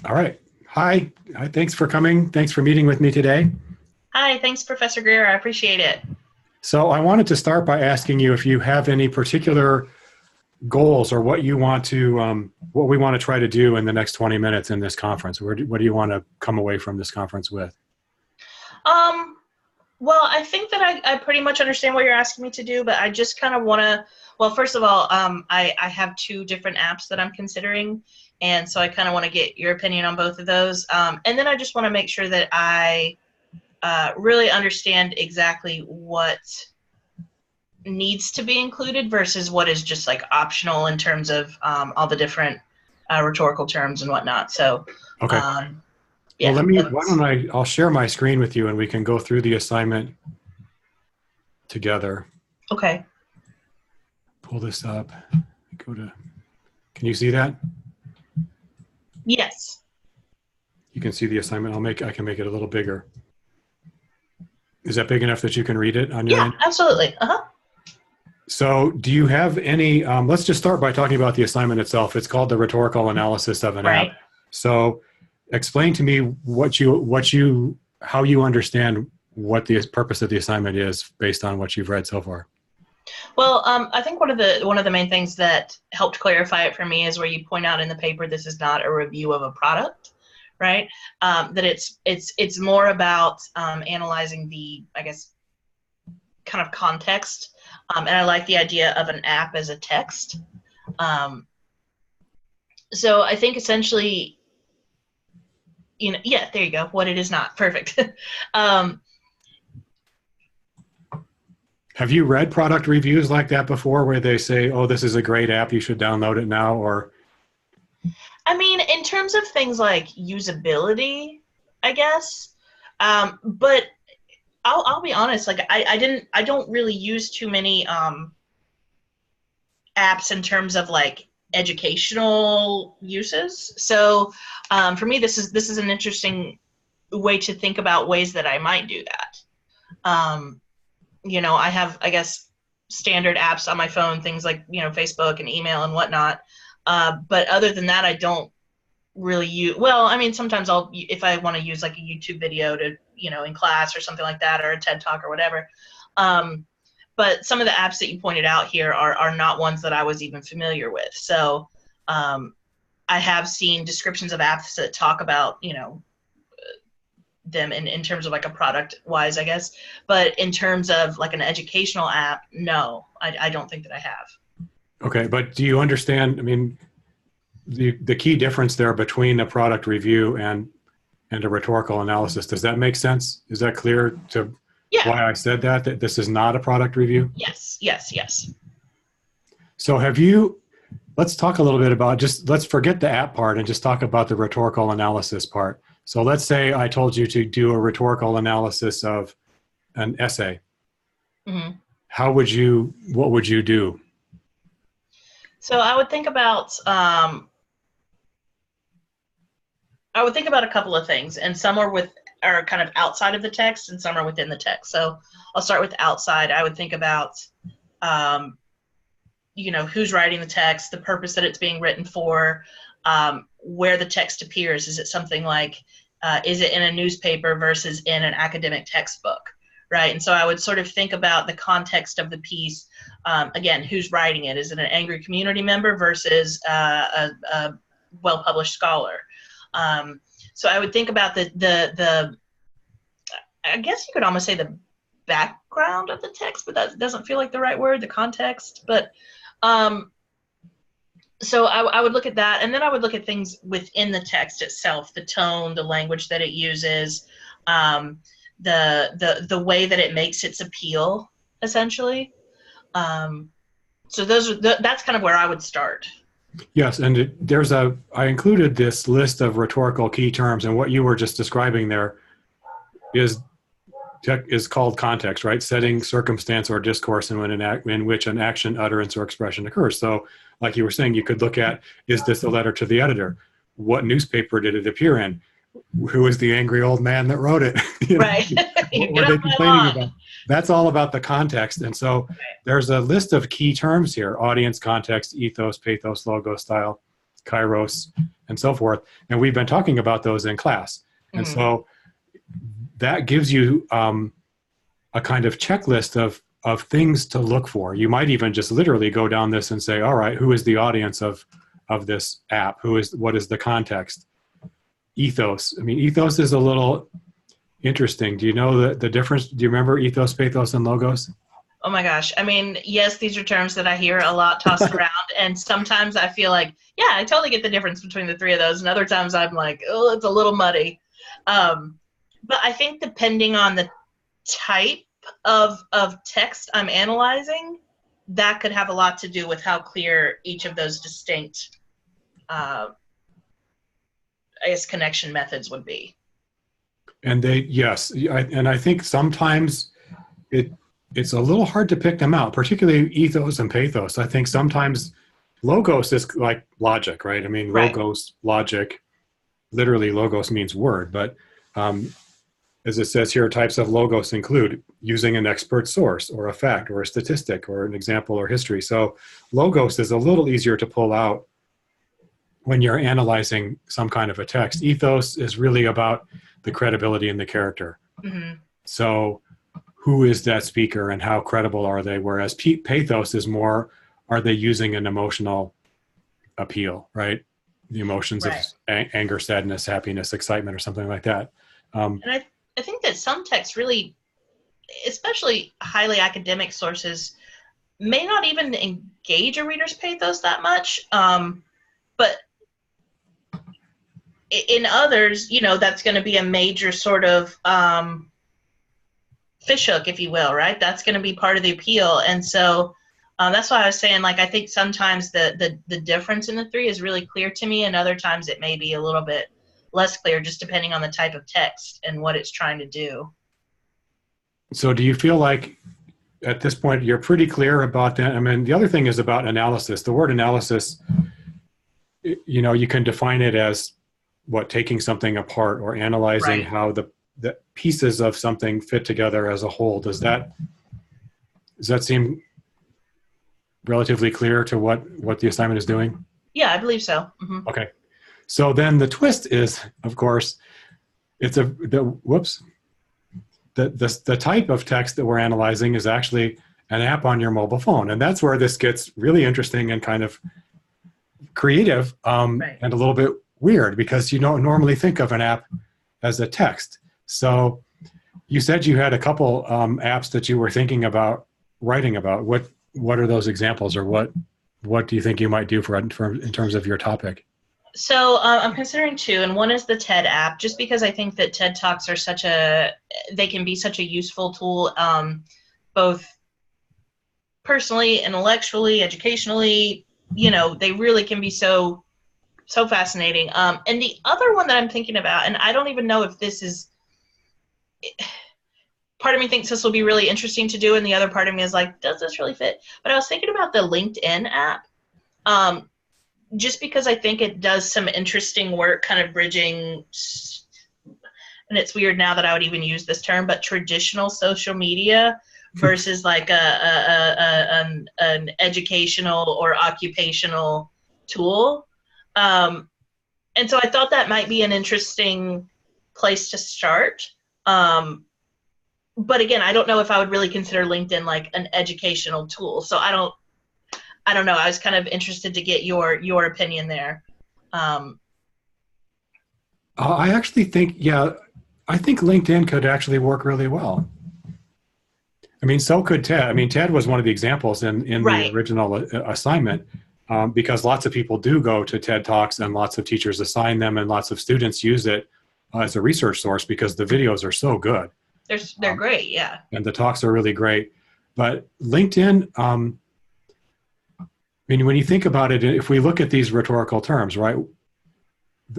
All right. Hi. Hi. Thanks for coming. Thanks for meeting with me today. Hi, thanks, Professor Greer. I appreciate it. So I wanted to start by asking you if you have any particular goals or what you want to, what we want to try to do in the next 20 minutes in this conference. What do you want to come away from this conference with? Um, well, I think that I pretty much understand what you're asking me to do, but I just kind of want to, well, first of all, I have two different apps that I'm considering, and so I kind of want to get your opinion on both of those. And then I just want to make sure that I really understand exactly what needs to be included versus what is just like optional in terms of all the different rhetorical terms and whatnot. So, Okay. um, Well, yeah, why don't I'll share my screen with you and we can go through the assignment together. okay. Pull this up. Can you see that? Yes. You can see the assignment. I can make it a little bigger. Is that big enough that you can read it on your Yeah, end? absolutely. Uh-huh. So, do you have any? Let's just start by talking about the assignment itself. It's called the rhetorical analysis of an app. Right. So, explain to me how you understand what the purpose of the assignment is based on what you've read so far. Well, I think one of the main things that helped clarify it for me is where you point out in the paper this is not a review of a product, right? That it's more about analyzing the, I guess, kind of context. And I like the idea of an app as a text. Um, so I think essentially, yeah, there you go. What it is not. Perfect. um, Have you read product reviews like that before, where they say, "Oh, this is a great app. You should download it now," or I mean, in terms of things like usability, I guess. But I'll be honest, like I don't really use too many apps in terms of like educational uses. So for me, this is an interesting way to think about ways that I might do that. Um, I have, I guess, standard apps on my phone, things like Facebook and email and whatnot. But other than that, I don't really use. Well, I mean, sometimes if I want to use like a YouTube video to in class or something like that, or a TED talk or whatever. Um, but some of the apps that you pointed out here are not ones that I was even familiar with. So um, I have seen descriptions of apps that talk about them in terms of like a product wise, I guess. But in terms of like an educational app, no, I don't think that I have. okay? But do you understand? I mean, the key difference there between a product review and a rhetorical analysis. Does that make sense? Is that clear to Yeah. why I said that this is not a product review? Yes. Yes. Yes. So let's talk a little bit about let's forget the app part and just talk about the rhetorical analysis part. So let's say I told you to do a rhetorical analysis of an essay. Mm-hmm. What would you do? So I would think about a couple of things, and some are kind of outside of the text, and some are within the text. So I'll start with outside. I would think about, um, who's writing the text, the purpose that it's being written for, where the text appears. Is it something like, is it in a newspaper versus in an academic textbook, right? And so I would sort of think about the context of the piece. Again, who's writing it? Is it an angry community member versus a well-published scholar? So I would think about the I guess you could almost say the background of the text, but that doesn't feel like the right word, the context. But um, so I would look at that, and then I would look at things within the text itself, the tone, the language that it uses, um, the way that it makes its appeal, essentially. Um, so that's kind of where I would start. Yes, and I included this list of rhetorical key terms, and what you were just describing there is is called context, right? Setting, circumstance, or discourse in which an action, utterance, or expression occurs. So, like you were saying, you could look at, is this a letter to the editor? What newspaper did it appear in? Who is the angry old man that wrote it? Right. What Get were off they my complaining lawn. about? That's all about the context. And so there's a list of key terms here: audience, context, ethos, pathos, logo, style. Kairos, and so forth. And we've been talking about those in class. And so that gives you a kind of checklist of things to look for. You might even just literally go down this and say, all right, who is the audience of this app? What is the context? Ethos. I mean, ethos is a little interesting. Do you know the difference? Do you remember ethos, pathos, and logos? Oh my gosh. I mean, yes, these are terms that I hear a lot tossed around. And sometimes I feel like, yeah, I totally get the difference between the three of those. And other times I'm like, oh, it's a little muddy. But I think depending on the type of text I'm analyzing, that could have a lot to do with how clear each of those distinct, I guess, connection methods would be. And I think sometimes it's a little hard to pick them out, particularly ethos and pathos. I think sometimes logos is like logic, right? I mean, logos, logic, literally logos means word, but as it says here, types of logos include using an expert source or a fact or a statistic or an example or history. So logos is a little easier to pull out when you're analyzing some kind of a text. Ethos is really about the credibility in the character. So who is that speaker and how credible are they? Whereas pathos is more, are they using an emotional appeal, right? The emotions of anger, sadness, happiness, excitement, or something like that. And I think that some texts really, especially highly academic sources, may not even engage a reader's pathos that much. But in others, that's going to be a major sort of fishhook, if you will, right? That's going to be part of the appeal. And so that's why I was saying, like, I think sometimes the difference in the three is really clear to me, and other times it may be a little bit less clear, just depending on the type of text and what it's trying to do. So do you feel like at this point you're pretty clear about that? I mean, the other thing is about analysis. The word analysis, you can define it as taking something apart or analyzing how the pieces of something fit together as a whole. Does that seem relatively clear to what the assignment is doing? Yeah, I believe so. Okay. So then the twist is, of course, it's the type of text that we're analyzing is actually an app on your mobile phone. And that's where this gets really interesting and kind of creative and a little bit weird, because you don't normally think of an app as a text. So you said you had a couple apps that you were thinking about writing about. What are those examples, or what do you think you might do in terms of your topic? So I'm considering two, and one is the TED app, just because I think that TED Talks are they can be such a useful tool, both personally, intellectually, educationally. They really can be so fascinating. And the other one that I'm thinking about, and I don't even know if this is, part of me thinks this will be really interesting to do, and the other part of me is like, does this really fit? But I was thinking about the LinkedIn app. Just because I think it does some interesting work kind of bridging, and it's weird now that I would even use this term, but traditional social media versus like an educational or occupational tool. And so I thought that might be an interesting place to start. But again, I don't know if I would really consider LinkedIn like an educational tool. So I don't know. I was kind of interested to get your opinion there. I actually think, I think LinkedIn could actually work really well. I mean, so could TED. I mean, TED was one of the examples in the original assignment, because lots of people do go to TED Talks, and lots of teachers assign them, and lots of students use it as a research source because the videos are so good. They're great, yeah. And the talks are really great. But LinkedIn, I mean, when you think about it, if we look at these rhetorical terms, right,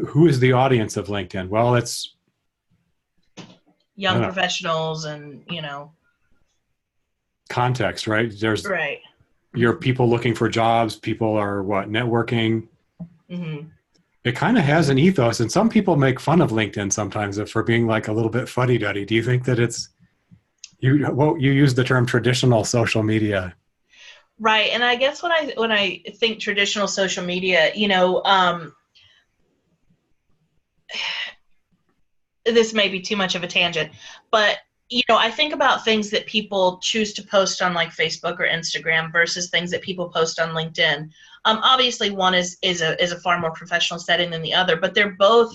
who is the audience of LinkedIn? Well, it's young professionals and, context, right? There's your people looking for jobs, people are networking. Mm-hmm. It kind of has an ethos, and some people make fun of LinkedIn sometimes for being like a little bit fuddy-duddy. Do you think that you use the term traditional social media? Right. And I guess when I think traditional social media, this may be too much of a tangent, but I think about things that people choose to post on like Facebook or Instagram versus things that people post on LinkedIn. Obviously, one is a far more professional setting than the other, but they're both,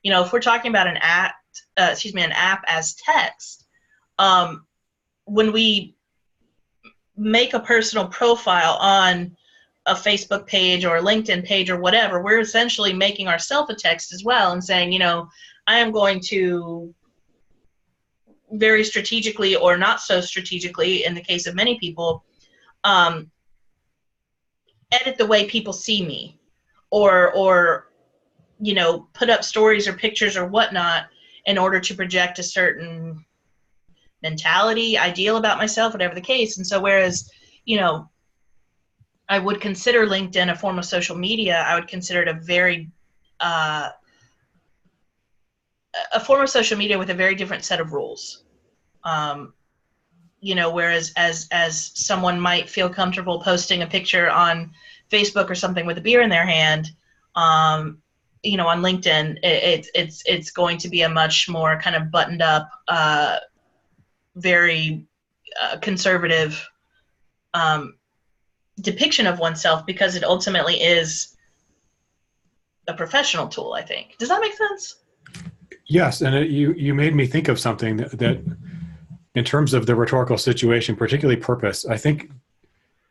if we're talking about an app, an app as text, when we make a personal profile on a Facebook page or a LinkedIn page or whatever, we're essentially making ourselves a text as well and saying, I am going to very strategically or not so strategically, in the case of many people, edit the way people see me, or put up stories or pictures or whatnot in order to project a certain mentality, ideal about myself, whatever the case. And so whereas, I would consider LinkedIn a form of social media, I would consider it a form of social media with a very different set of rules. Whereas as someone might feel comfortable posting a picture on Facebook or something with a beer in their hand, on LinkedIn, it's going to be a much more kind of buttoned up, very conservative depiction of oneself, because it ultimately is a professional tool, I think. Does that make sense? Yes, and you made me think of something that in terms of the rhetorical situation, particularly purpose, I think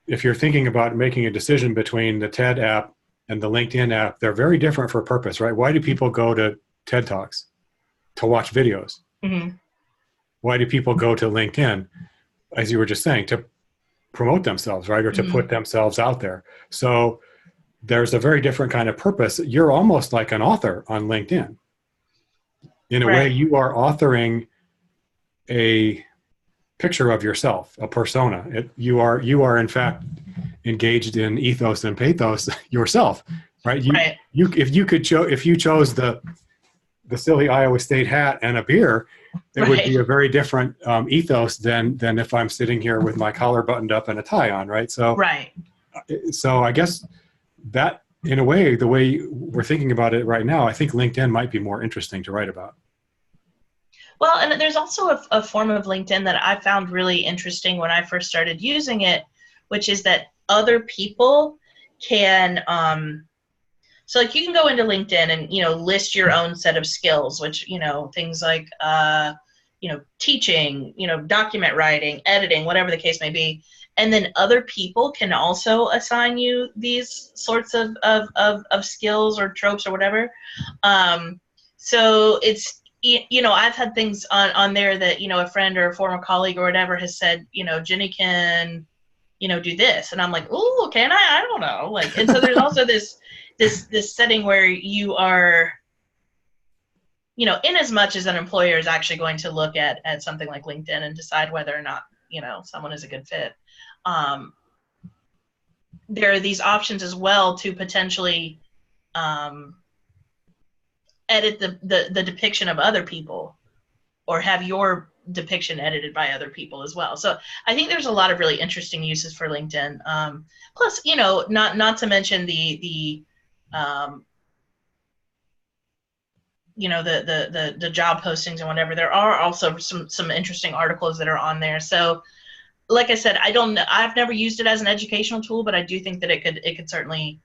if you're thinking about making a decision between the TED app and the LinkedIn app, they're very different for purpose, right? Why do people go to TED Talks? To watch videos. Mm-hmm. Why do people go to LinkedIn, as you were just saying, to promote themselves, right? Or to Mm-hmm. put themselves out there. So there's a very different kind of purpose. You're almost like an author on LinkedIn. In a way, Right. you are authoring a picture of yourself, a persona. You are in fact engaged in ethos and pathos yourself, right? Right. If you chose the silly Iowa State hat and a beer, it would be a very different ethos than if I'm sitting here with my collar buttoned up and a tie on, right? So, Right. So I guess that, in a way, the way we're thinking about it right now, I think LinkedIn might be more interesting to write about. Well, and there's also a form of LinkedIn that I found really interesting when I first started using it, which is that other people can, so like you can go into LinkedIn and, list your own set of skills, which, things like, teaching, document writing, editing, whatever the case may be. And then other people can also assign you these sorts of skills or tropes or whatever. So it's, I've had things on there that, a friend or a former colleague or whatever has said, Jenny can, do this. And I'm like, oh, can I? I don't know. Like, and so there's also this setting where you are, in as much as an employer is actually going to look at something like LinkedIn and decide whether or not, someone is a good fit. There are these options as well to potentially, edit the depiction of other people, or have your depiction edited by other people as well. So I think there's a lot of really interesting uses for LinkedIn. Plus, not to mention the the job postings and whatever. There are also some interesting articles that are on there. So like I said, I've never used it as an educational tool, but I do think that it could certainly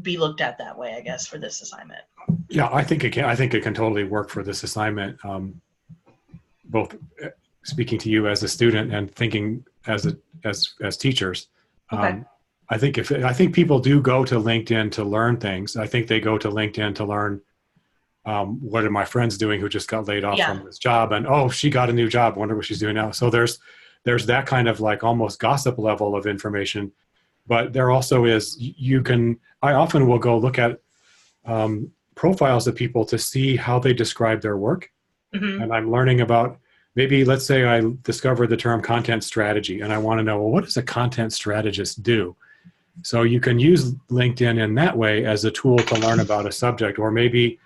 be looked at that way, I guess, for this assignment. Yeah, I think it can. I think it can totally work for this assignment. Both speaking to you as a student and thinking as teachers. Okay. I think people do go to LinkedIn to learn things. I think they go to LinkedIn to learn what are my friends doing who just got laid off from this job, and oh, she got a new job. Wonder what she's doing now. So there's that kind of like almost gossip level of information. But there also is, I often will go look at profiles of people to see how they describe their work. Mm-hmm. And I'm learning about, maybe let's say I discovered the term content strategy and I want to know, well, what does a content strategist do? So you can use LinkedIn in that way as a tool to learn about a subject, or maybe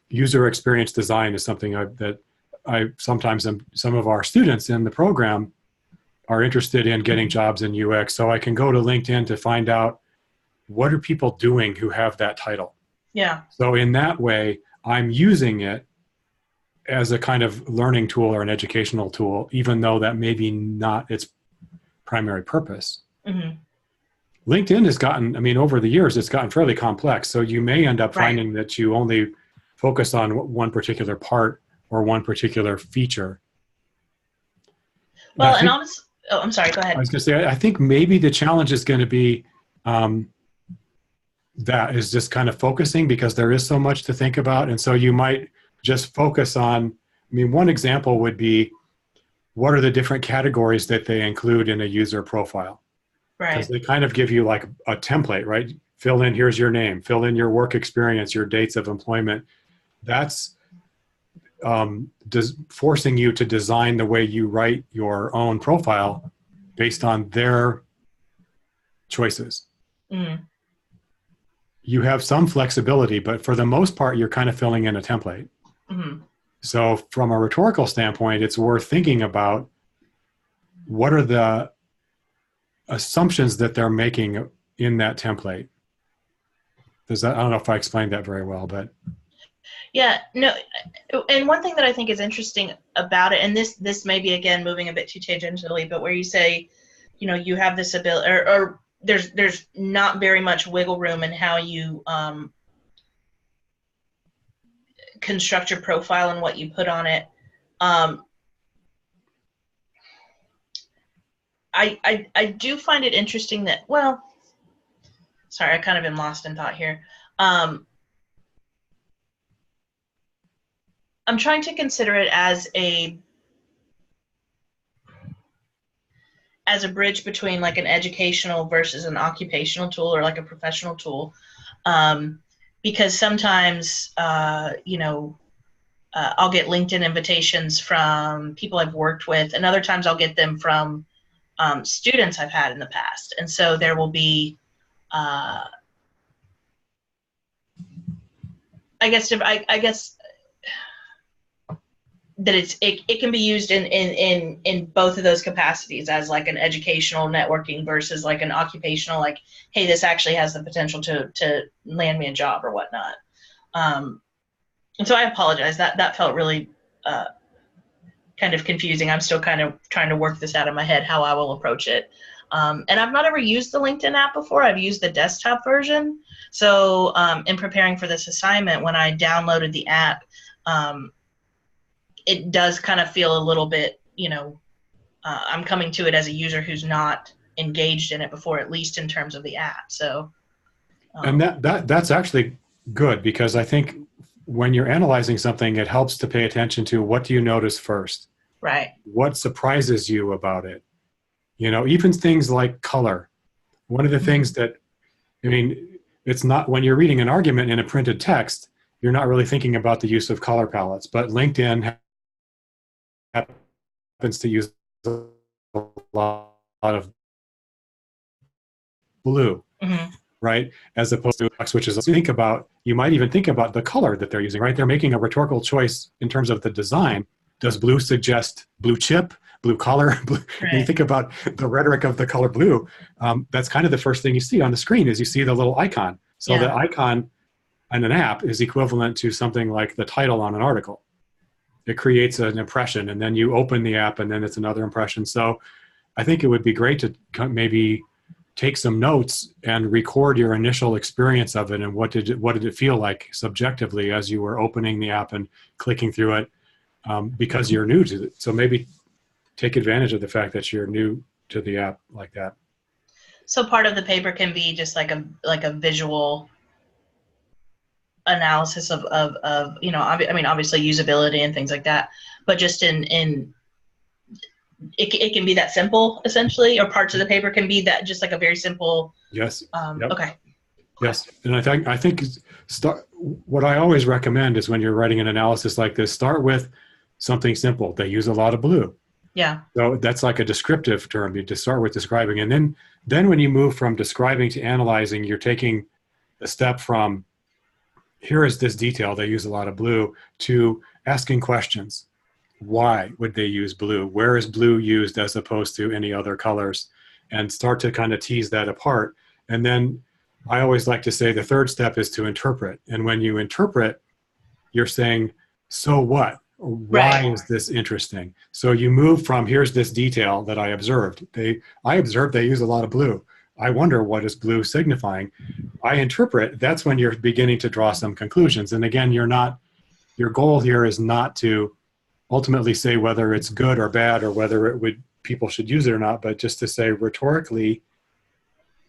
user experience design is something that I sometimes some of our students in the program are interested in getting jobs in UX. So I can go to LinkedIn to find out what are people doing who have that title. Yeah. So in that way, I'm using it as a kind of learning tool or an educational tool, even though that may be not its primary purpose. Mm-hmm. LinkedIn has gotten, I mean, over the years, it's gotten fairly complex. So you may end up Right. finding that you only focus on one particular part or one particular feature. And I Well, and think, honestly, oh, I'm sorry. Go I ahead. was going to say, I think maybe the challenge is going to be that is just kind of focusing, because there is so much to think about. And so you might just focus on, I mean, one example would be, what are the different categories that they include in a user profile? Because Right. they kind of give you like a template, right? Fill in, here's your name, fill in your work experience, your dates of employment. That's forcing you to design the way you write your own profile based on their choices. Mm-hmm. You have some flexibility, but for the most part, you're kind of filling in a template. Mm-hmm. So from a rhetorical standpoint, it's worth thinking about what are the assumptions that they're making in that template. Does that, I don't know if I explained that very well, but Yeah, no, and one thing that I think is interesting about it, and this may be again moving a bit too tangentially, but where you say, you have this ability, or there's not very much wiggle room in how you construct your profile and what you put on it. I do find it interesting that, well, sorry, I kind of been lost in thought here. I'm trying to consider it as a bridge between like an educational versus an occupational tool, or like a professional tool. Because sometimes, I'll get LinkedIn invitations from people I've worked with, and other times I'll get them from students I've had in the past. And so there will be, I guess that it can be used in both of those capacities, as like an educational networking versus like an occupational, like, hey, this actually has the potential to land me a job or whatnot. And so I apologize, that felt really kind of confusing. I'm still kind of trying to work this out in my head, how I will approach it. And I've not ever used the LinkedIn app before. I've used the desktop version. So in preparing for this assignment, when I downloaded the app, it does kind of feel a little bit, I'm coming to it as a user who's not engaged in it before, at least in terms of the app. So, and that's actually good, because I think when you're analyzing something, it helps to pay attention to what do you notice first? right. What surprises you about it? Even things like color. One of the things that, I mean, it's not, when you're reading an argument in a printed text, you're not really thinking about the use of color palettes, but LinkedIn happens to use a lot of blue, Mm-hmm. right? As opposed to X, which is, you might even think about the color that they're using, right? They're making a rhetorical choice in terms of the design. Does blue suggest blue chip, blue collar? Blue, Right. when you think about the rhetoric of the color blue, that's kind of the first thing you see on the screen is you see the little icon. So Yeah. the icon on an app is equivalent to something like the title on an article. It creates an impression, and then you open the app, and then it's another impression. So I think it would be great to maybe take some notes and record your initial experience of it, and what did it feel like subjectively as you were opening the app and clicking through it, because you're new to it. So maybe take advantage of the fact that you're new to the app like that. So part of the paper can be just like a visual analysis of obviously usability and things like that, but just in it can be that simple, essentially, or parts of the paper can be that, just like a very simple. Yes. Yep. Okay. Yes, and I think what I always recommend is, when you're writing an analysis like this, start with something simple. They use a lot of blue. Yeah. So that's like a descriptive term. You just start with describing, and then when you move from describing to analyzing, you're taking a step from, here is this detail, they use a lot of blue, to asking questions. why would they use blue? Where is blue used as opposed to any other colors? And start to kind of tease that apart. And then I always like to say the third step is to interpret. And when you interpret, you're saying, so what? Why Right. is this interesting? So you move from, here's this detail that I observed. I observed they use a lot of blue. I wonder, what is blue signifying? I interpret, that's when you're beginning to draw some conclusions. And again, your goal here is not to ultimately say whether it's good or bad or whether people should use it or not, but just to say rhetorically,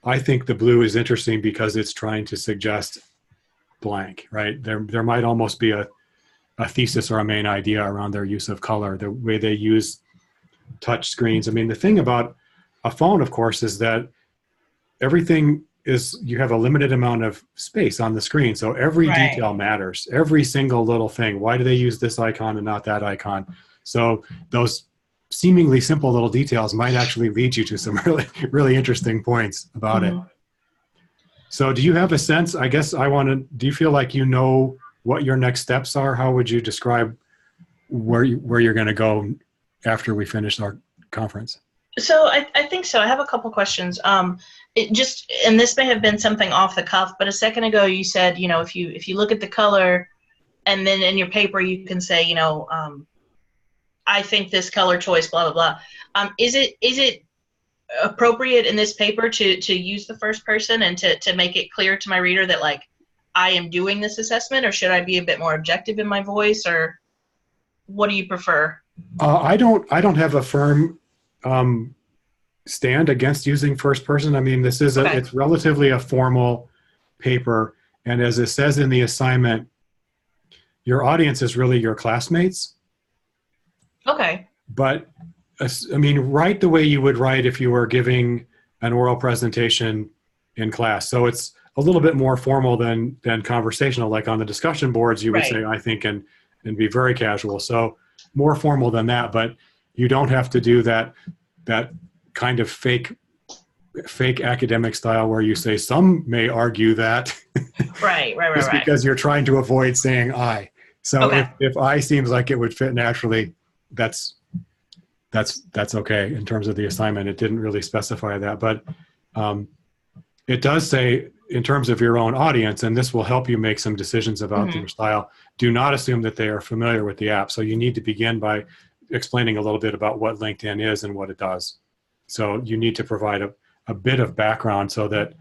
I think the blue is interesting because it's trying to suggest blank, right? There might almost be a thesis or a main idea around their use of color, the way they use touch screens. I mean, the thing about a phone, of course, is that everything is, you have a limited amount of space on the screen. So every Right. detail matters, every single little thing. Why do they use this icon and not that icon? So those seemingly simple little details might actually lead you to some really, really interesting points about it. Mhm. So do you have a sense, I guess do you feel like you know what your next steps are? How would you describe where you're going to go after we finish our conference? So I think so. I have a couple questions. It just, and this may have been something off the cuff, but a second ago you said, if you look at the color, and then in your paper you can say, I think this color choice, blah blah blah. Is it appropriate in this paper to use the first person and to make it clear to my reader that, like, I am doing this assessment, or should I be a bit more objective in my voice, or what do you prefer? I don't have a firm stand against using first person. I mean, Okay. it's relatively a formal paper, and as it says in the assignment, your audience is really your classmates. Okay. But I mean, write the way you would write if you were giving an oral presentation in class. So it's a little bit more formal than conversational. Like on the discussion boards, you would Right. say, I think, and be very casual. So more formal than that, but you don't have to do that kind of fake academic style where you say some may argue that Right. Right. Right. just Right. because you're trying to avoid saying I. So Okay. if I seems like it would fit naturally, that's okay in terms of the assignment. It didn't really specify that, but it does say in terms of your own audience, and this will help you make some decisions about Hmm. your style. Do not assume that they are familiar with the app. So you need to begin by explaining a little bit about what LinkedIn is and what it does. So you need to provide a bit of background so that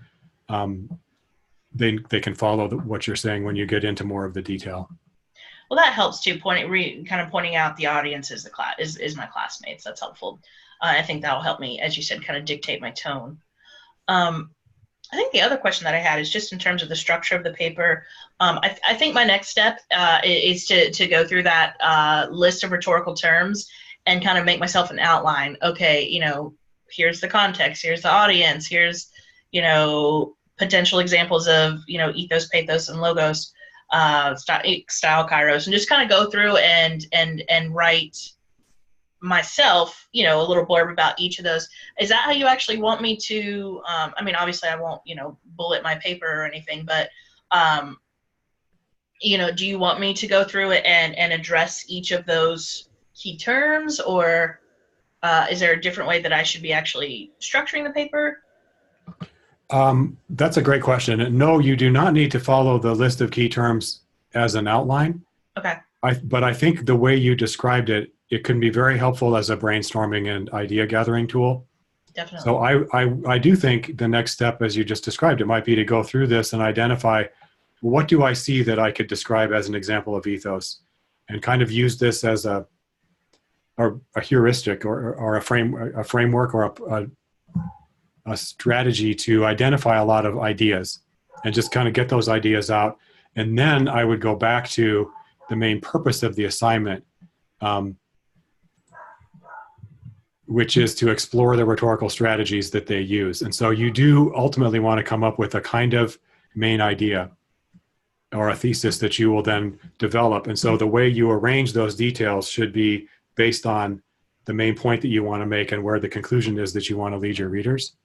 they can follow what you're saying when you get into more of the detail. Well, that helps too. Kind of pointing out the audience is the class is my classmates. That's helpful. I think that'll help me, as you said, kind of dictate my tone. Um, I think the other question that I had is just in terms of the structure of the paper. I think my next step is to go through that list of rhetorical terms and kind of make myself an outline. Okay, here's the context, here's the audience, here's, potential examples of, ethos, pathos, and logos, style kairos, and just kind of go through and write myself, a little blurb about each of those. Is that how you actually want me to, I mean, obviously I won't, bullet my paper or anything, but, do you want me to go through it and address each of those key terms, or is there a different way that I should be actually structuring the paper? That's a great question. No, you do not need to follow the list of key terms as an outline. Okay. But I think the way you described it, it can be very helpful as a brainstorming and idea gathering tool. Definitely. So I do think the next step, as you just described, it might be to go through this and identify, what do I see that I could describe as an example of ethos, and kind of use this as a heuristic or a framework or a strategy to identify a lot of ideas and just kind of get those ideas out. And then I would go back to the main purpose of the assignment, which is to explore the rhetorical strategies that they use. And so you do ultimately want to come up with a kind of main idea or a thesis that you will then develop. And so the way you arrange those details should be based on the main point that you want to make and where the conclusion is that you want to lead your readers.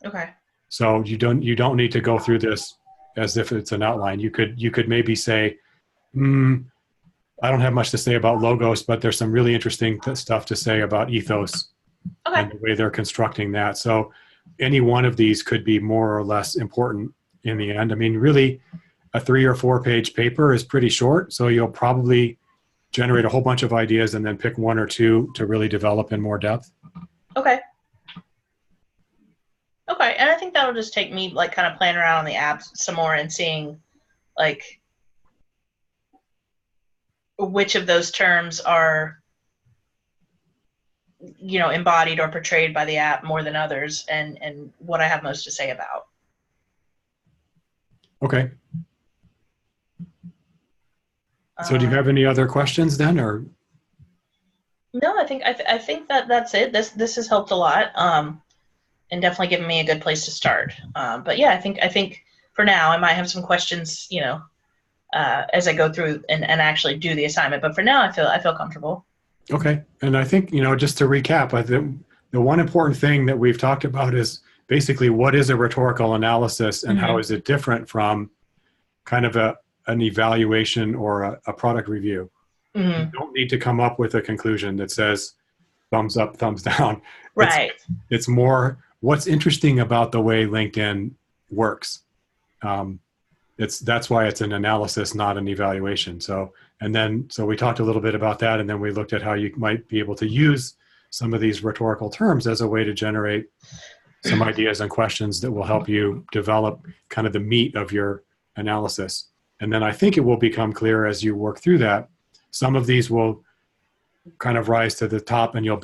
Okay. So you don't need to go through this as if it's an outline. You could maybe say, I don't have much to say about logos, but there's some really interesting stuff to say about ethos Okay. and the way they're constructing that. So any one of these could be more or less important in the end. I mean, really, a 3 or 4 page paper is pretty short, so you'll probably generate a whole bunch of ideas and then pick 1 or 2 to really develop in more depth. Okay. Okay, and I think that'll just take me like kind of playing around on the app some more and seeing like which of those terms are, you know, embodied or portrayed by the app more than others, and what I have most to say about. Okay. So do you have any other questions then, or? No, I think I think that that's it. This has helped a lot, and definitely given me a good place to start. But yeah, I think for now I might have some questions, you know, as I go through and actually do the assignment. But for now, I feel comfortable. Okay. And I think, you know, just to recap, I think the one important thing that we've talked about is basically what is a rhetorical analysis and how is it different from kind of an evaluation or a product review. You don't need to come up with a conclusion that says thumbs up, thumbs down. Right. It's more what's interesting about the way LinkedIn works. That's why it's an analysis, not an evaluation. So we talked a little bit about that, and then we looked at how you might be able to use some of these rhetorical terms as a way to generate some ideas and questions that will help you develop kind of the meat of your analysis. And then I think it will become clear as you work through that. Some of these will kind of rise to the top, and you'll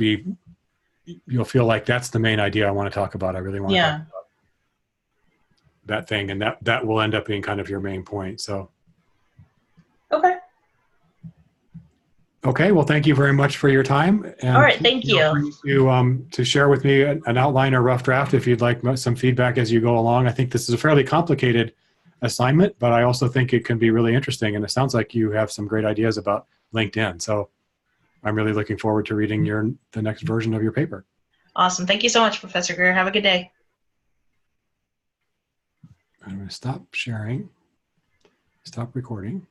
feel like that's the main idea I want to talk about. I really want to talk about that thing, and that will end up being kind of your main point. So okay, well, thank you very much for your time. And all right, thank you. To share with me an outline or rough draft if you'd like some feedback as you go along. I think this is a fairly complicated assignment, but I also think it can be really interesting, and it sounds like you have some great ideas about LinkedIn. So I'm really looking forward to reading the next version of your paper. Awesome. Thank you so much, Professor Greer. Have a good day. I'm going to stop sharing, stop recording.